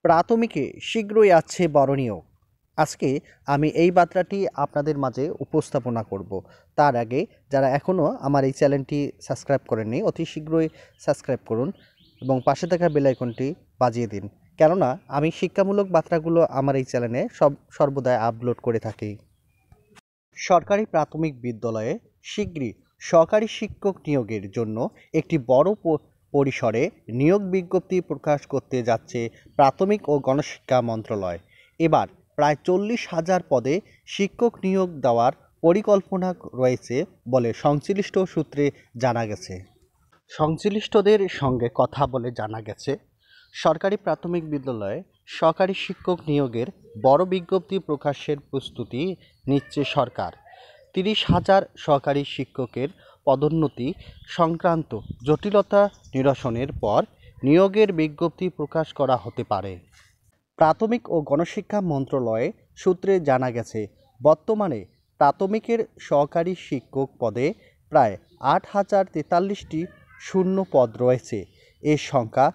প্রাথমিকে শীঘ্রই আসছে বড় নিয়োগ। আজকে আমি এই বার্তাটি আপনাদের মাঝে উপস্থাপনা করব। তার আগে যারা এখনও আমার এই চ্যানেলটি সাবস্ক্রাইব করেননি অতি শীঘ্রই সাবস্ক্রাইব করুন এবং পাশে থাকা বেল আইকনটি বাজিয়ে দিন, কেননা আমি শিক্ষামূলক বার্তাগুলো আমার এই চ্যানেলে সর্বদাই আপলোড করে থাকি। সরকারি প্রাথমিক বিদ্যালয়ে শীঘ্রই সহকারী শিক্ষক নিয়োগের জন্য একটি বড় পরিসরে নিয়োগ বিজ্ঞপ্তি প্রকাশ করতে যাচ্ছে প্রাথমিক ও গণশিক্ষা মন্ত্রণালয়। এবার প্রায় 40,000 পদে শিক্ষক নিয়োগ দেওয়ার পরিকল্পনা রয়েছে বলে সংশ্লিষ্ট সূত্রে জানা গেছে। সংশ্লিষ্টদের সঙ্গে কথা বলে জানা গেছে, সরকারি প্রাথমিক বিদ্যালয়ে সহকারী শিক্ষক নিয়োগের বড় বিজ্ঞপ্তি প্রকাশের প্রস্তুতি নিচ্ছে সরকার। 30,000 সহকারী শিক্ষকের পদোন্নতি সংক্রান্ত জটিলতা নিরসনের পর নিয়োগের বিজ্ঞপ্তি প্রকাশ করা হতে পারে। প্রাথমিক ও গণশিক্ষা মন্ত্রণালয় সূত্রে জানা গেছে, বর্তমানে প্রাথমিকের সহকারী শিক্ষক পদে প্রায় 8,043টি শূন্য পদ রয়েছে। এর সংখ্যা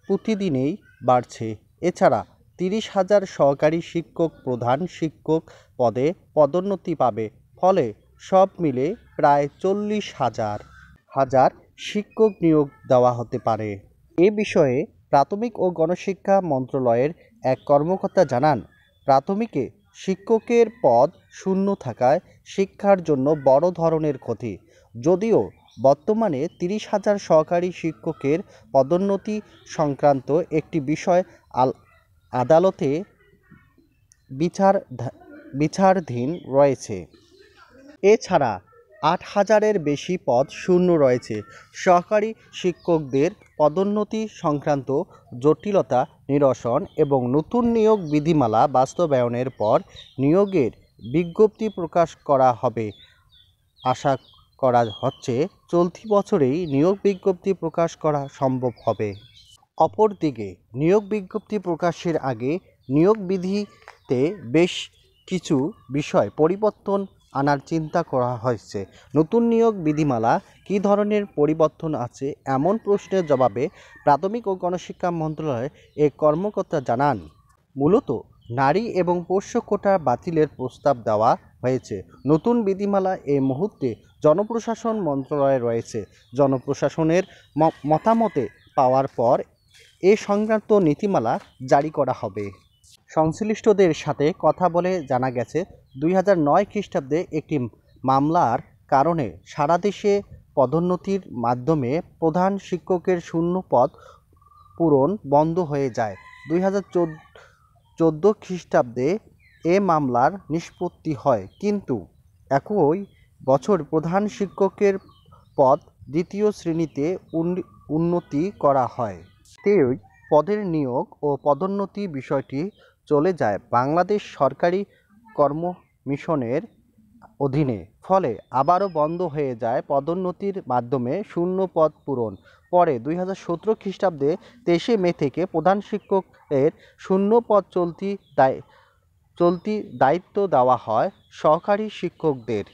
প্রতিদিনেই বাড়ছে। এছাড়া 30,000 সহকারী শিক্ষক প্রধান শিক্ষক পদে পদোন্নতি পাবে, ফলে সব মিলে প্রায় 40,000 শিক্ষক নিয়োগ দেওয়া হতে পারে। এ বিষয়ে প্রাথমিক ও গণশিক্ষা মন্ত্রণালয়ের এক কর্মকর্তা জানান, প্রাথমিকে শিক্ষকের পদ শূন্য থাকায় শিক্ষার জন্য বড় ধরনের ক্ষতি। যদিও বর্তমানে 30,000 সহকারী শিক্ষকের পদোন্নতি সংক্রান্ত একটি বিষয় আদালতে বিচারাধীন রয়েছে। এছাড়া 8,000-এর বেশি পদ শূন্য রয়েছে। সহকারী শিক্ষকদের পদোন্নতি সংক্রান্ত জটিলতা নিরসন এবং নতুন নিয়োগ বিধিমালা বাস্তবায়নের পর নিয়োগের বিজ্ঞপ্তি প্রকাশ করা হবে। আশা করা হচ্ছে চলতি বছরেই নিয়োগ বিজ্ঞপ্তি প্রকাশ করা সম্ভব হবে। অপরদিকে নিয়োগ বিজ্ঞপ্তি প্রকাশের আগে নিয়োগ বিধিতে বেশ কিছু বিষয় পরিবর্তন আনার চিন্তা করা হয়েছে। নতুন নিয়োগ বিধিমালা কী ধরনের পরিবর্তন আছে, এমন প্রশ্নের জবাবে প্রাথমিক ও গণশিক্ষা মন্ত্রণালয়ের এক কর্মকর্তা জানান, মূলত নারী এবং পোষ্য কোটা বাতিলের প্রস্তাব দেওয়া হয়েছে। নতুন বিধিমালা এই মুহূর্তে জনপ্রশাসন মন্ত্রণালয়ে রয়েছে। জনপ্রশাসনের মতামতে পাওয়ার পর এ সংক্রান্ত নীতিমালা জারি করা হবে। সংশ্লিষ্টদের সাথে কথা বলে জানা গেছে, 2009 খ্রিস্টাব্দে একটি মামলার কারণে সারা দেশে পদোন্নতির মাধ্যমে প্রধান শিক্ষকের শূন্য পদ পূরণ বন্ধ হয়ে যায়। 2014 খ্রিস্টাব্দে এ মামলার নিষ্পত্তি হয়, কিন্তু একই বছর প্রধান শিক্ষকের পদ দ্বিতীয় শ্রেণীতে উন্নতি করা হয়। তেই পদের নিয়োগ ও পদোন্নতি বিষয়টি চলে যায় বাংলাদেশ সরকারি কর্মকমিশনের অধীনে, ফলে আবারও বন্ধ হয়ে যায় পদোন্নতির মাধ্যমে শূন্য পদ পূরণ। পরে 2017 খ্রিস্টাব্দে 23 মে থেকে প্রধান শিক্ষকের শূন্য পদ চলতি দায়িত্ব দেওয়া হয় সহকারী শিক্ষকদের।